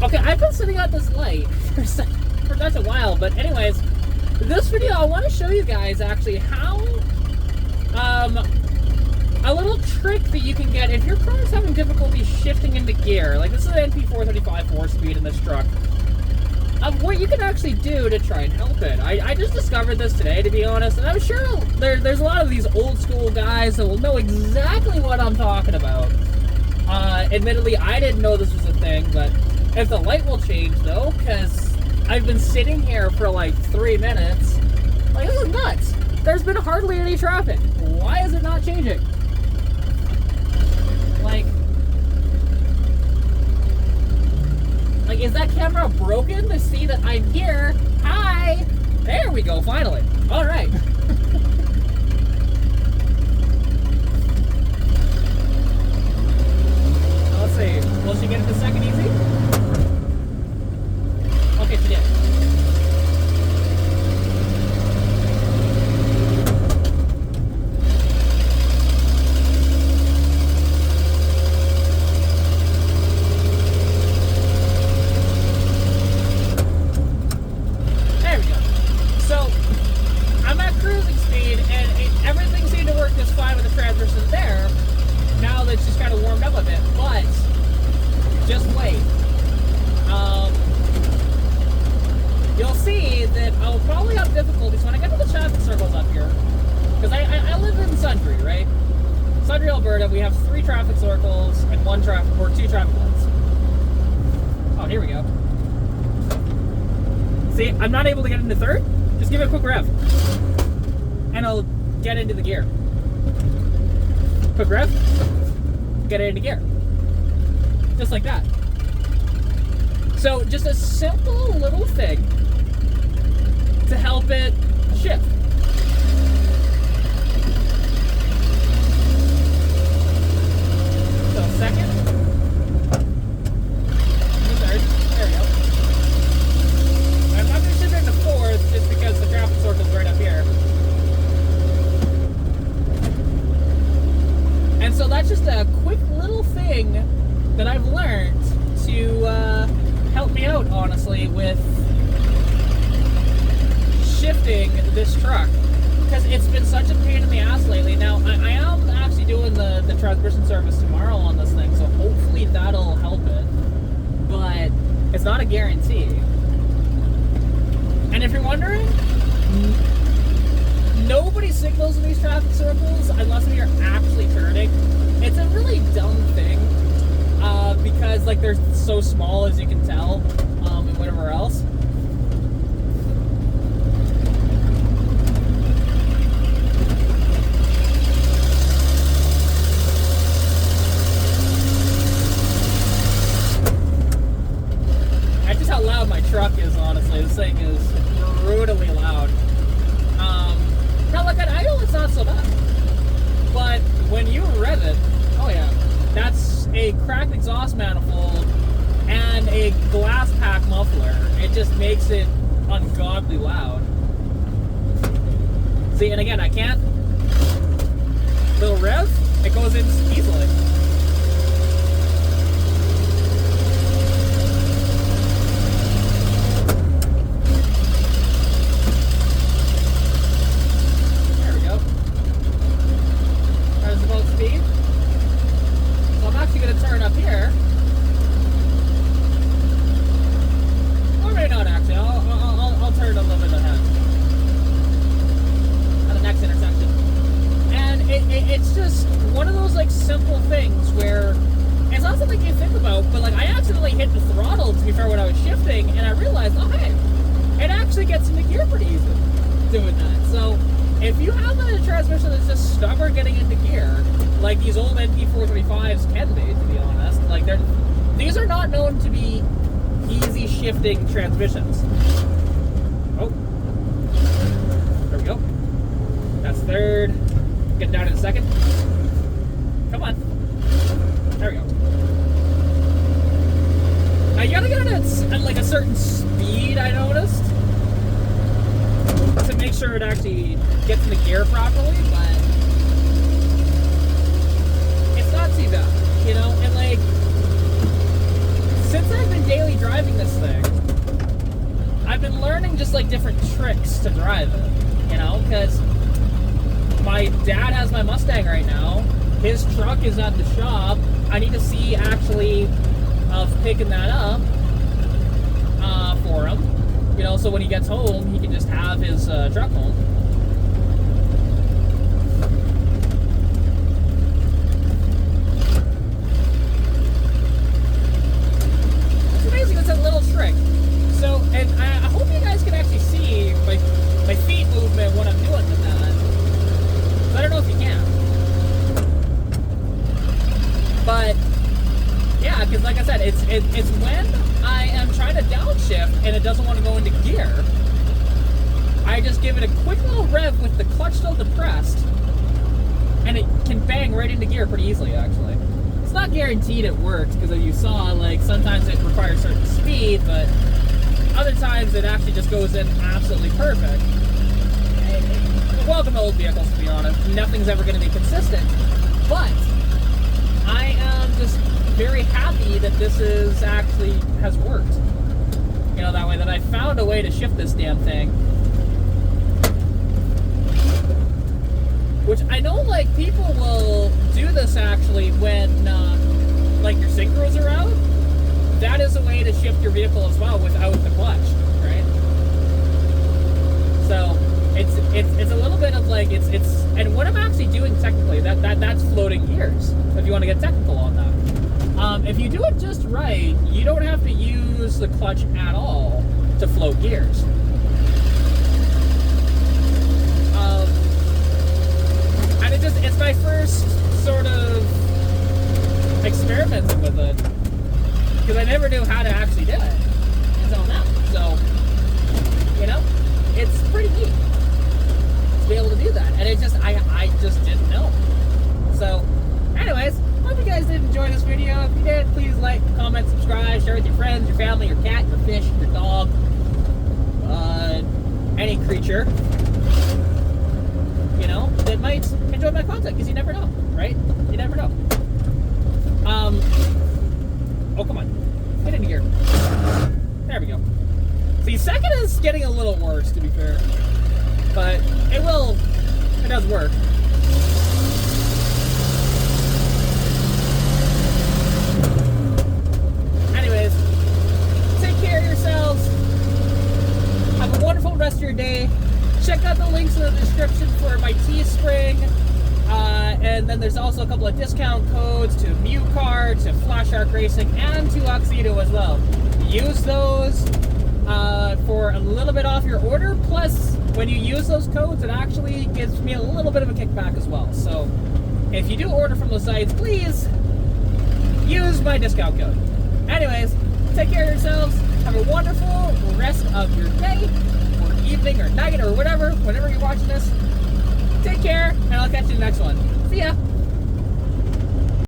Okay, I've been sitting at this light for such a while, but anyways, this video I want to show you guys actually how a little trick that you can get if your car is having difficulty shifting into gear. Like, this is an np435 4-speed in this truck. What you can actually do to try and help it. I just discovered this today, to be honest, and I'm sure there's a lot of these old school guys that will know exactly what I'm talking about. Admittedly, I didn't know this was a thing, but if the light will change, though, because I've been sitting here for like 3 minutes, like, this is nuts. There's been hardly any traffic. Why is it not changing? Like, is that camera broken to see that I'm here? Hi! There we go, finally. All right. Let's see. Will she get it the second easy? Okay, she did. We have 3 traffic circles and 2 traffic lights. Oh, here we go. See, I'm not able to get into third. Just give it a quick rev, and I'll get into the gear. Quick rev, get it into gear, just like that. So, just a simple little thing to help it shift. Second, and third. There we go. I'm not going to shift it into fourth just because the traffic circle's right up here. And so that's just a quick little thing that I've learned to help me out, honestly, with shifting this truck. Because it's been such a pain in the ass lately. Now, I am actually doing the transmission service tomorrow on this thing, so hopefully that'll help it. But it's not a guarantee. And if you're wondering, nobody signals in these traffic circles unless you're actually turning. It's a really dumb thing, because like they're so small, as you can tell, and whatever else. How loud my truck is, honestly. This thing is brutally loud. Now look, I know it's not so bad, but when you rev it, oh yeah, that's a cracked exhaust manifold and a glass pack muffler. It just makes it ungodly loud. See, and again, I can't. Little rev, it goes in easily. Turn up here, or maybe not actually. I'll turn a little bit ahead at the next intersection, and it's just one of those like simple things where it's not something you think about, but like I accidentally hit the throttle, to be fair, when I was shifting, and I realized, oh hey, it actually gets into gear pretty easily doing that. So if you have a transmission that's just stubborn getting into gear, like these old np435s can be, to be honest, like these are not known to be easy shifting transmissions. Oh, there we go. That's third. Get down in a second. Come on. There we go. Now you gotta get it at like a certain speed, I noticed, to make sure it actually gets in the gear properly, but it's not too bad, you know? And like, since I've been daily driving them just like different tricks to drive it, you know, because my dad has my Mustang right now. His truck is at the shop. I need to see actually of picking that up for him, you know, so when he gets home, he can just have his truck home. It's amazing. It's a little trick. So, and I hope you guys can actually see my feet movement when I'm doing that. So I don't know if you can. But yeah, because like I said, it's when I am trying to downshift and it doesn't want to go into gear, I just give it a quick little rev with the clutch still depressed, and it can bang right into gear pretty easily. Actually, it's not guaranteed it works, because as you saw, like sometimes it requires certain speed, but other times it actually just goes in absolutely perfect. Welcome to old vehicles, to be honest. Nothing's ever going to be consistent, but I am just very happy that this is actually has worked. You know, that way, that I found a way to shift this damn thing. Which I know, like, people will do this actually when, like, your synchros are out. That is a way to shift your vehicle as well without the clutch, right? So it's a little bit of like it's and what I'm actually doing technically, that's floating gears, if you want to get technical on that. If you do it just right, you don't have to use the clutch at all to float gears. And it's my first sort of experimenting with it, because I never knew how to actually do it until now. So, you know, it's pretty neat to be able to do that. And it just, I just didn't know. So, anyways, hope you guys did enjoy this video. If you did, please like, comment, subscribe, share with your friends, your family, your cat, your fish, your dog, any creature, you know, that might enjoy my content, because you never know, right? You never know. Oh, come on. Get into gear. There we go. See, second is getting a little worse, to be fair. But it does work. Anyways, take care of yourselves. Have a wonderful rest of your day. Check out the links in the description for my Teespring. And then there's also a couple of discount codes to MuCar, to Flash Shark Racing, and to Oxido as well. Use those for a little bit off your order. Plus, when you use those codes, it actually gives me a little bit of a kickback as well. So, if you do order from those sites, please use my discount code. Anyways, take care of yourselves. Have a wonderful rest of your day, or evening, or night, or whatever, whenever you're watching this. Take care, and I'll catch you in the next one. See ya!